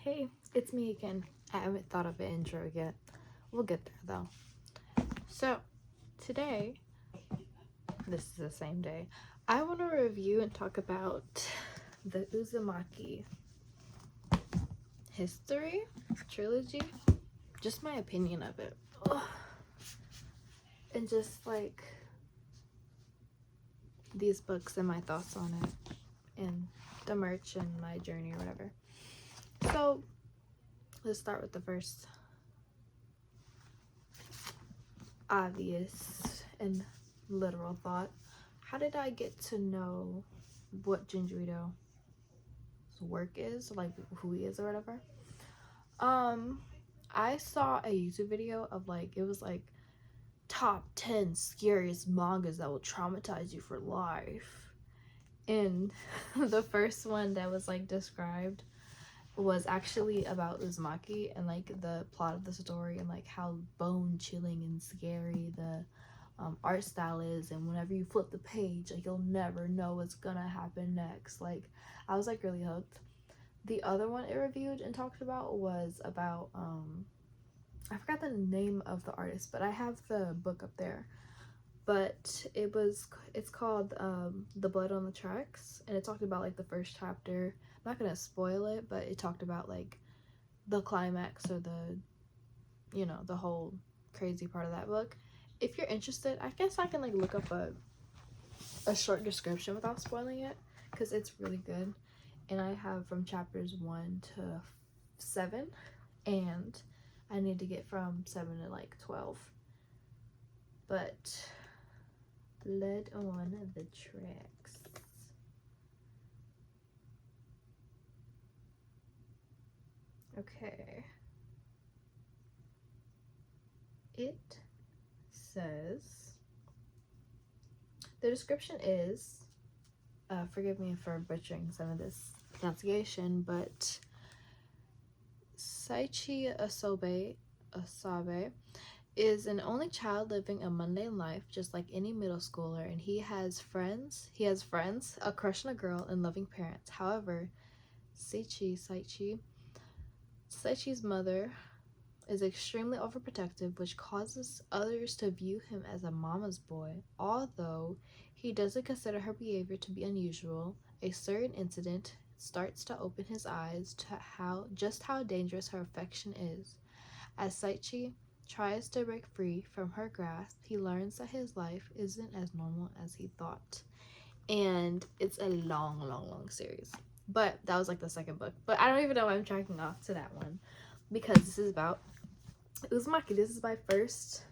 Hey, it's me again. I haven't thought of an intro yet. We'll get there though. So, today, this is the same day, I want to review and talk about the Uzumaki history trilogy. Just my opinion of it. Ugh. And just like these books and my thoughts on it. And the merch and my journey or whatever. So, let's start with the first obvious and literal thought. How did I get to know what Junju's work is, like who he is or whatever? I saw a YouTube video of it was like top 10 scariest mangas that will traumatize you for life. And the first one that was described was actually about Uzumaki and the plot of the story and how bone chilling and scary the art style is, and whenever you flip the page you'll never know what's gonna happen next. I was really hooked. The other one it reviewed and talked about was about I forgot the name of the artist, but I have the book up there. But it's called The Blood on the Tracks, and it talked about the first chapter. I'm not gonna spoil it, but it talked about the climax or the whole crazy part of that book. If you're interested, I guess I can look up a short description without spoiling it, because it's really good. And I have from chapters 1 to 7, and I need to get from 7 to 12. But Blood on the Tracks. Okay. It says, the description is, forgive me for butchering some of this pronunciation, but Saichi Asabe is an only child living a mundane life just like any middle schooler, and he has friends, a crush on a girl, and loving parents. However, Saichi's mother is extremely overprotective, which causes others to view him as a mama's boy. Although he doesn't consider her behavior to be unusual, a certain incident starts to open his eyes to how dangerous her affection is. As Saichi tries to break free from her grasp, he learns that his life isn't as normal as he thought. And it's a long series. But that was the second book. But I don't even know why I'm tracking off to that one, because this is about Uzumaki. This is my first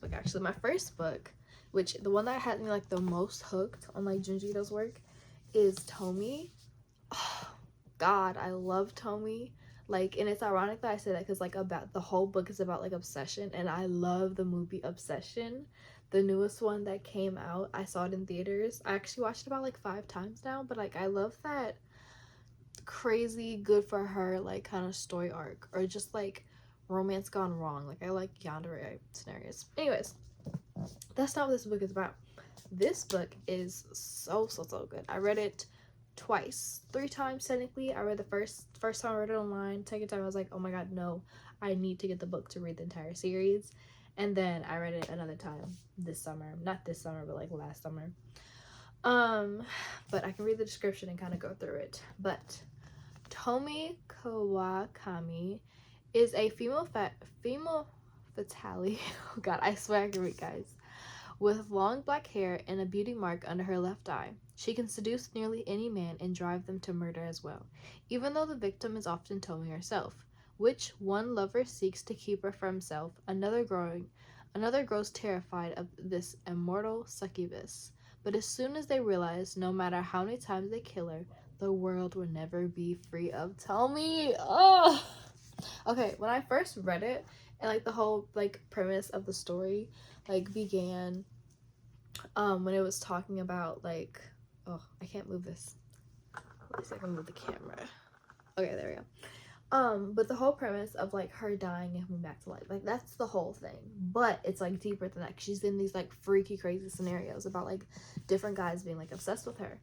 book, actually. My first book, which the one that had me the most hooked on Junji's work, is Tomi. Oh, God, I love Tomi. And it's ironic that I say that, because about the whole book is about obsession, and I love the movie Obsession, the newest one that came out. I saw it in theaters. I actually watched it about 5 times now, but I love that crazy good for her kind of story arc, or just romance gone wrong. I like yandere scenarios. Anyways, that's not what this book is about. This book is so good. I read it twice, 3 times technically. I read the first time I read it online. Second time I was like, oh my god, no, I need to get the book to read the entire series. And then I read it another time this summer. Not this summer, but last summer. But I can read the description and kind of go through it. But Tomi Kawakami is a female fatale. Oh god, I swear I can read, guys. With long black hair and a beauty mark under her left eye. She can seduce nearly any man and drive them to murder as well, even though the victim is often Tomi herself. Which one lover seeks to keep her for himself, another grows terrified of this immortal succubus. But as soon as they realize, no matter how many times they kill her, the world will never be free of Tomi. Oh! Okay, when I first read it, and the whole premise of the story began when it was talking about oh, I can't move this. At least I can move the camera. Okay, there we go. But the whole premise of her dying and coming back to life, that's the whole thing. But it's deeper than that. She's in these freaky crazy scenarios about different guys being obsessed with her.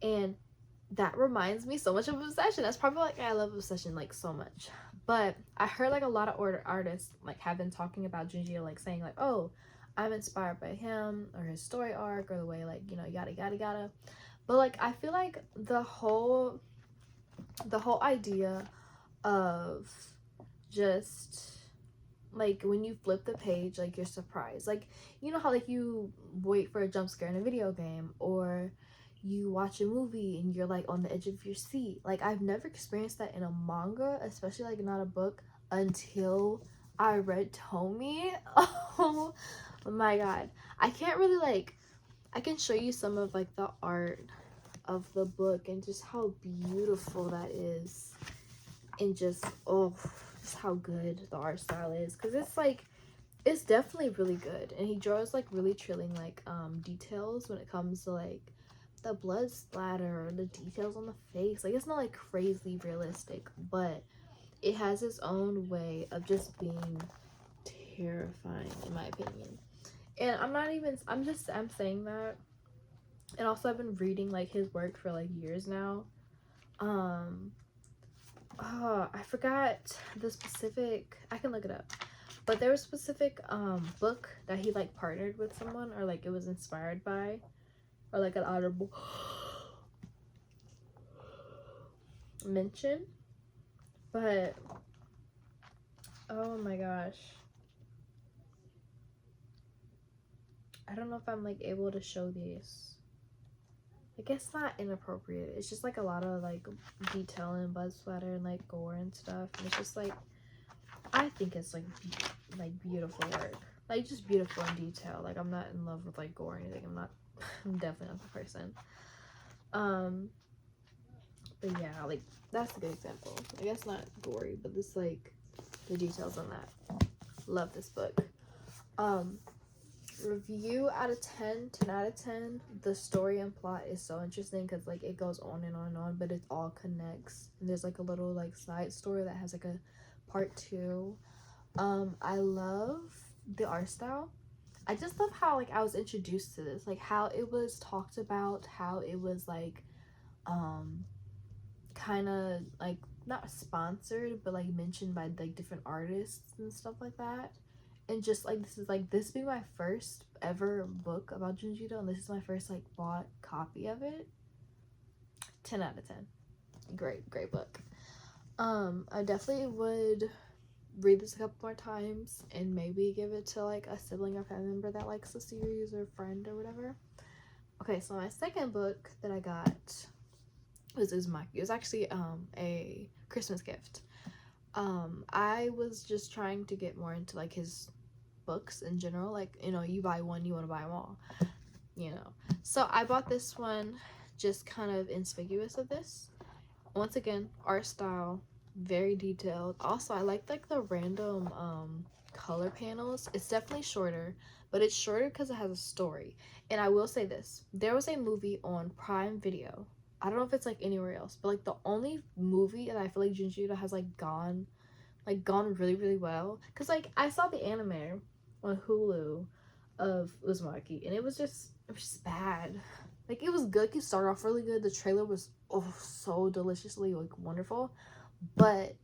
And that reminds me so much of Obsession. That's probably like I love Obsession like so much. But I heard like a lot of artists like have been talking about Junji, like saying like, oh, I'm inspired by him or his story arc or the way like, you know, yada yada yada. But like I feel like the whole idea of just like when you flip the page, like you're surprised, like you know how like you wait for a jump scare in a video game, or you watch a movie and you're like on the edge of your seat. Like I've never experienced that in a manga, especially like not a book, until I read Tomi. Oh my god, I can't really like, I can show you some of like the art of the book and just how beautiful that is, and just oh, just how good the art style is, because it's like it's definitely really good, and he draws like really chilling like details when it comes to like the blood splatter or the details on the face. Like it's not like crazy realistic, but it has its own way of just being terrifying in my opinion. And I'm saying that, and also I've been reading like his work for like years now. um I forgot the specific, I can look it up, but there was a specific book that he like partnered with someone, or like it was inspired by, or like an honorable mention. But oh my gosh, I don't know if I'm like able to show these. I guess not inappropriate, it's just like a lot of like detail and blood splatter and like gore and stuff, and it's just like I think it's like beautiful work, like just beautiful in detail. Like I'm not in love with like gore or anything. I'm not. I'm definitely not the person. Um, but yeah, like that's a good example. I guess not gory, but this like the details on that. Love this book. Um, review out of 10, 10 out of 10. The story and plot is so interesting because like it goes on and on and on, but it all connects. And there's like a little like side story that has like a part 2. I love the art style. I just love how like I was introduced to this, like how it was talked about, how it was like kind of like not sponsored but like mentioned by like different artists and stuff like that. And just like this being my first ever book about Junji, and this is my first like bought copy of it. 10 out of 10. Great book. I definitely would read this a couple more times and maybe give it to like a sibling or family member that likes the series or friend or whatever. Okay, so my second book that I got was Uzumaki. It was actually a Christmas gift. I was just trying to get more into like his books in general. Like, you know, you buy one, you want to buy them all, you know. So I bought this one, just kind of inspicious of this. Once again, art style, very detailed. Also, I like the random color panels. It's definitely shorter, but it's shorter because it has a story. And I will say this, there was a movie on Prime Video. I don't know if it's like anywhere else, but like the only movie that I feel like Junji has like gone really really well, because like I saw the anime on Hulu of Uzumaki, and it was just bad. Like it was good, it started off really good, the trailer was so deliciously like wonderful, but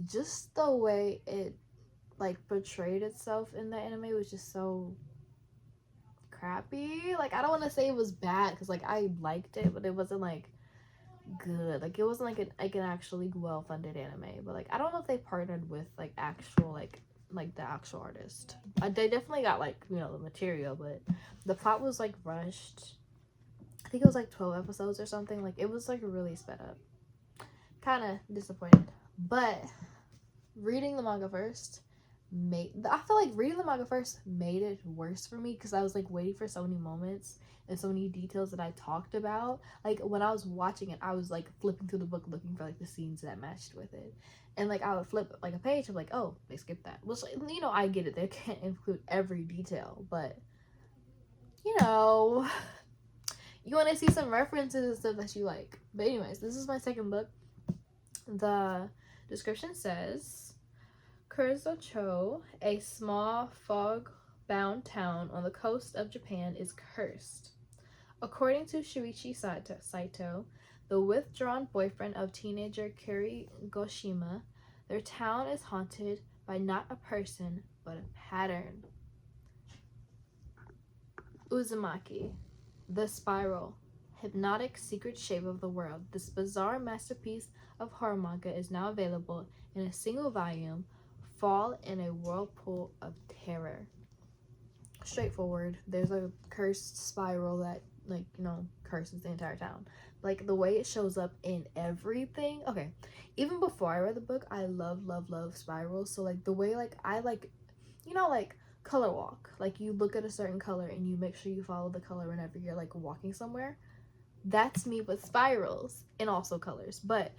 just the way it like portrayed itself in the anime was just so crappy. Like I don't want to say it was bad because like I liked it, but it wasn't like good. Like it wasn't like an actually well funded anime. But like I don't know if they partnered with like actual like the actual artist. They definitely got like, you know, the material, but the plot was like rushed. I think it was like 12 episodes or something. Like it was like really sped up. Kind of disappointed. But reading the manga first I feel like reading the manga first made it worse for me, because I was like waiting for so many moments and so many details that I talked about. Like when I was watching it, I was like flipping through the book looking for like the scenes that matched with it, and like I would flip like a page, I'm like, oh, they skipped that, which, you know, I get it, they can't include every detail, but you know, you want to see some references and stuff that you like. But anyways, this is my second book. The description says, Kurosacho, a small fog-bound town on the coast of Japan, is cursed. According to Shuichi Saito, The withdrawn boyfriend of teenager Kari Goshima. Their town is haunted by not a person, but a pattern. Uzumaki. The Spiral. Hypnotic secret shape of the world. This bizarre masterpiece of horror manga is now available in a single volume. Fall in a whirlpool of terror. Straightforward. There's a cursed spiral that, like, you know, curses the entire town. Like, the way it shows up in everything. Okay, even before I read the book, I love spirals. So, like, the way, like, I, like, you know, like, color walk. Like, you look at a certain color and you make sure you follow the color whenever you're, like, walking somewhere. That's me with spirals and also colors. But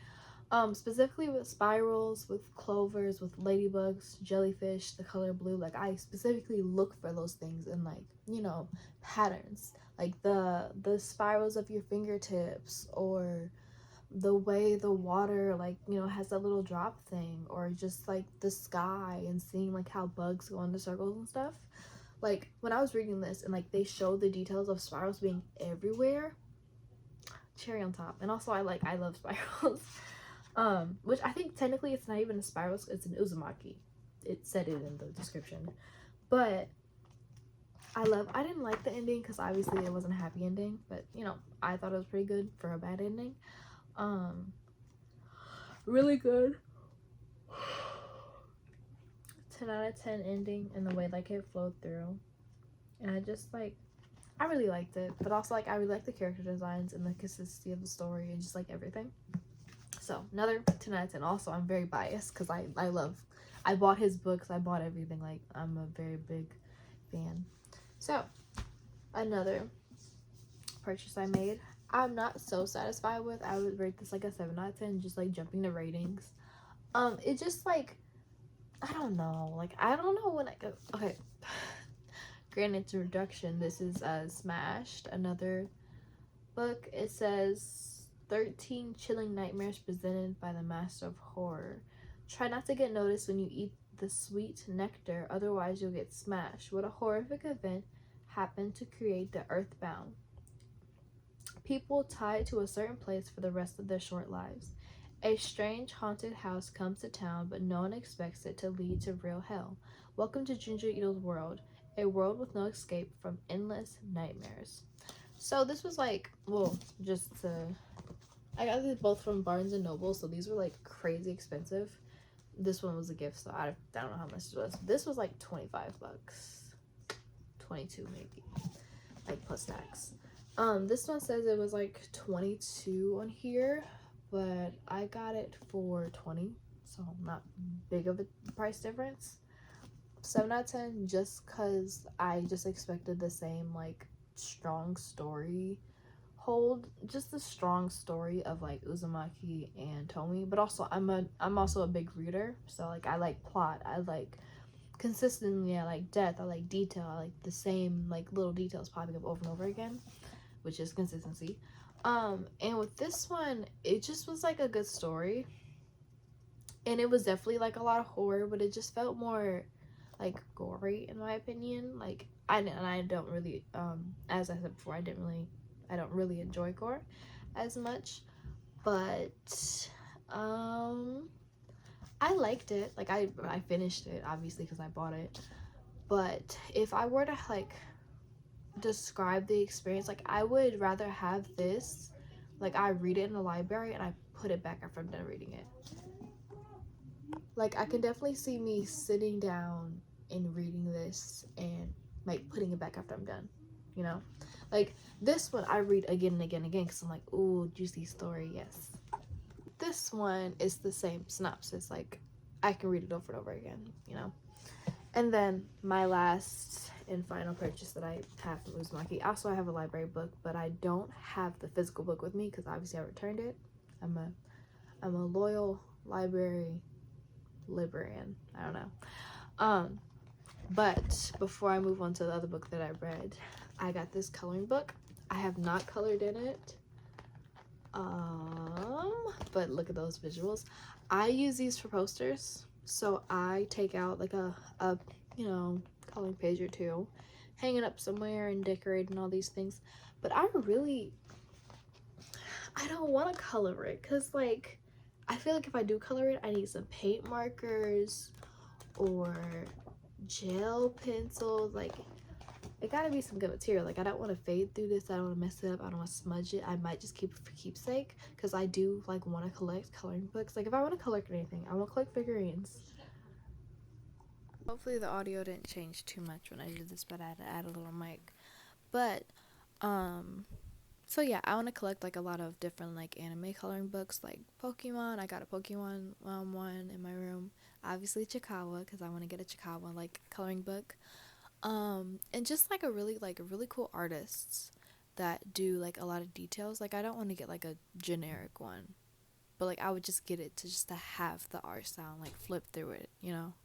specifically with spirals, with clovers, with ladybugs, jellyfish, the color blue, like, I specifically look for those things in, like, you know, patterns, like the spirals of your fingertips, or the way the water, like, you know, has that little drop thing, or just like the sky and seeing like how bugs go into circles and stuff. Like, when I was reading this and like they showed the details of spirals being everywhere, cherry on top. And also I love spirals. Which I think technically it's not even a spiral, it's an uzumaki. It said it in the description. But I didn't like the ending because obviously it wasn't a happy ending, but you know, I thought it was pretty good for a bad ending. Really good. 10 out of 10 ending, and the way like it flowed through. And I really liked it, but also like I really like the character designs and the consistency of the story and just like everything. So another 10 out of 10. Also, I'm very biased because I bought his books, I bought everything. Like, I'm a very big fan. So another purchase I made, I'm not so satisfied with. I would rate this like a 7 out of 10, just like jumping to ratings. It just like, I don't know. Like, I don't know when I go. Okay. Grand introduction. This is Smashed, another book. It says 13 chilling nightmares presented by the master of horror. Try not to get noticed when you eat the sweet nectar, otherwise you'll get smashed. What a horrific event happened to create the earthbound people tied to a certain place for the rest of their short lives. A strange haunted house comes to town, but no one expects it to lead to real hell. Welcome to Junju Ito's world, a world with no escape from endless nightmares. So this was like, well, I got these both from Barnes and Noble, so these were like crazy expensive. This one was a gift, so I don't know how much it was. This was like 25 bucks, 22 maybe, like plus tax. This one says it was like 22 on here, but I got it for 20, so not big of a price difference. 7 out of 10, just because I just expected the same like strong story hold, just the strong story of like Uzumaki and Tomi. But also I'm also a big reader, so like I like plot, I like consistently, I like depth, I like detail, I like the same like little details popping up over and over again, which is consistency. And with this one, it just was like a good story, and it was definitely like a lot of horror, but it just felt more like gory in my opinion. Like, I don't really, as I said before, I don't really enjoy gore as much, but I liked it. Like, I finished it obviously because I bought it, but if I were to like describe the experience, like, I would rather have this, like, I read it in the library and I put it back after I'm done reading it. Like, I can definitely see me sitting down and reading this and like putting it back after I'm done, you know. Like, this one I read again and again and again because I'm like, ooh, juicy story, yes. This one is the same synopsis, like I can read it over and over again, you know. And then my last and final purchase that I have from Uzumaki. Also, I have a library book, but I don't have the physical book with me because obviously I returned it. I'm a loyal librarian. I don't know. But before I move on to the other book that I read, I got this coloring book. I have not colored in it. But look at those visuals. I use these for posters. So I take out like a you know, coloring page or two, hang it up somewhere and decorate and all these things. But I don't want to color it because, like, I feel like if I do color it, I need some paint markers or gel pencils. Like, it gotta be some good material. Like, I don't want to fade through this. I don't want to mess it up. I don't want to smudge it. I might just keep it for keepsake because I do, like, want to collect coloring books. Like, if I want to collect anything, I want to collect figurines. Hopefully the audio didn't change too much when I did this, but I had to add a little mic. But, so yeah, I want to collect like a lot of different like anime coloring books, like Pokemon. I got a Pokemon one in my room. Obviously Chikawa, because I want to get a Chikawa like coloring book. And just like a really cool artists that do like a lot of details. Like I don't want to get like a generic one, but like I would just get it to just to have the art style and like flip through it, you know.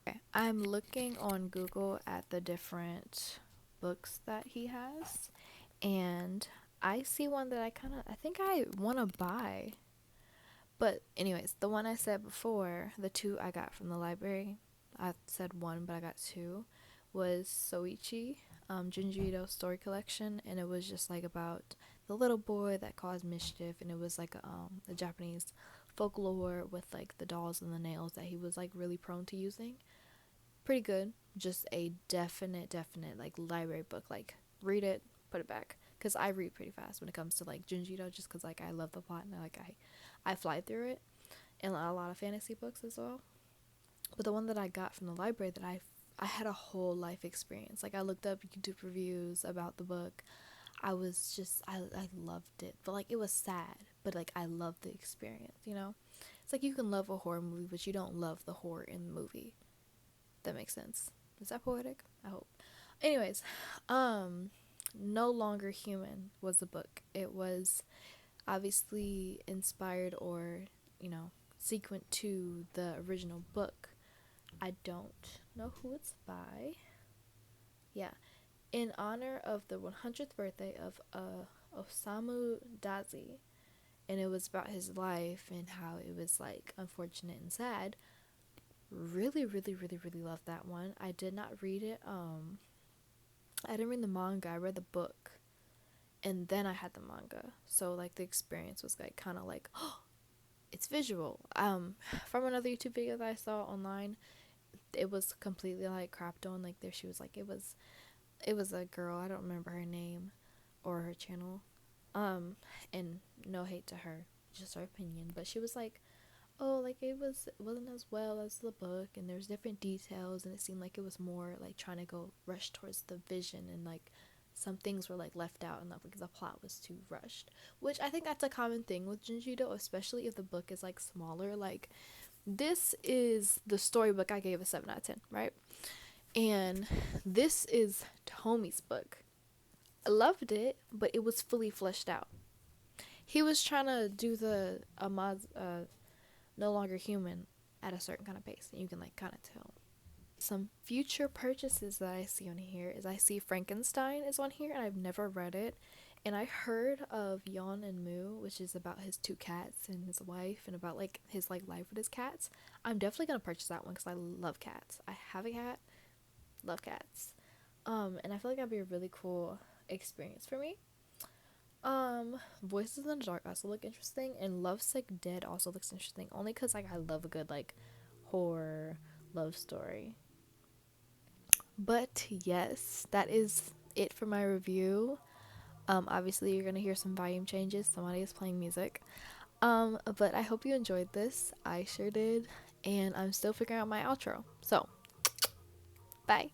Okay, I'm looking on Google at the different books that he has, and I see one that I think I want to buy. But anyways, the one I said before, the two I got from the library, I said one, but I got two, was Soichi, Junju story collection, and it was just like about the little boy that caused mischief, and it was like a Japanese folklore with like the dolls and the nails that he was like really prone to using. Pretty good. Just a definite like library book. Like read it, put it back. Cause I read pretty fast when it comes to like Junjito, just cause like I love the plot and I fly through it, and a lot of fantasy books as well. But the one that I got from the library that I had a whole life experience. Like I looked up YouTube reviews about the book. I loved it, but like it was sad, but like I loved the experience. You know, it's like you can love a horror movie, but you don't love the horror in the movie. That makes sense. Is that poetic? I hope. Anyways, No Longer Human was the book. It was obviously inspired or, you know, sequent to the original book. I don't know who it's by. Yeah. In honor of the 100th birthday of Osamu Dazi. And it was about his life and how it was like unfortunate and sad. Really love that one. I did not read it. I didn't read the manga. I read the book, and then I had the manga. So like the experience was like kind of like, oh, it's visual. From another YouTube video that I saw online, it was completely like crapped on. Like there, she was like, it was a girl. I don't remember her name or her channel. And no hate to her, just her opinion. But she was like, oh, like it wasn't as well as the book, and there's different details, and it seemed like it was more like trying to go rush towards the vision, and like some things were like left out, and like because the plot was too rushed, which I think that's a common thing with Junjito, especially if the book is like smaller. Like this is the storybook I gave a 7 out of 10, right? And this is Tomi's book. I loved it, but it was fully fleshed out. He was trying to do the No Longer Human at a certain kind of pace, and you can like kind of tell. Some future purchases that I see on here is I see Frankenstein is on here, and I've never read it. And I heard of Yon and Moo, which is about his two cats and his wife, and about like his like life with his cats. I'm definitely gonna purchase that one because I love cats. I have a cat, love cats. And I feel like that'd be a really cool experience for me. Voices in the Dark also look interesting, and Lovesick Dead also looks interesting. Only because like I love a good like horror love story. But yes, that is it for my review. Obviously you're gonna hear some volume changes. Somebody is playing music. But I hope you enjoyed this. I sure did, and I'm still figuring out my outro. So, bye.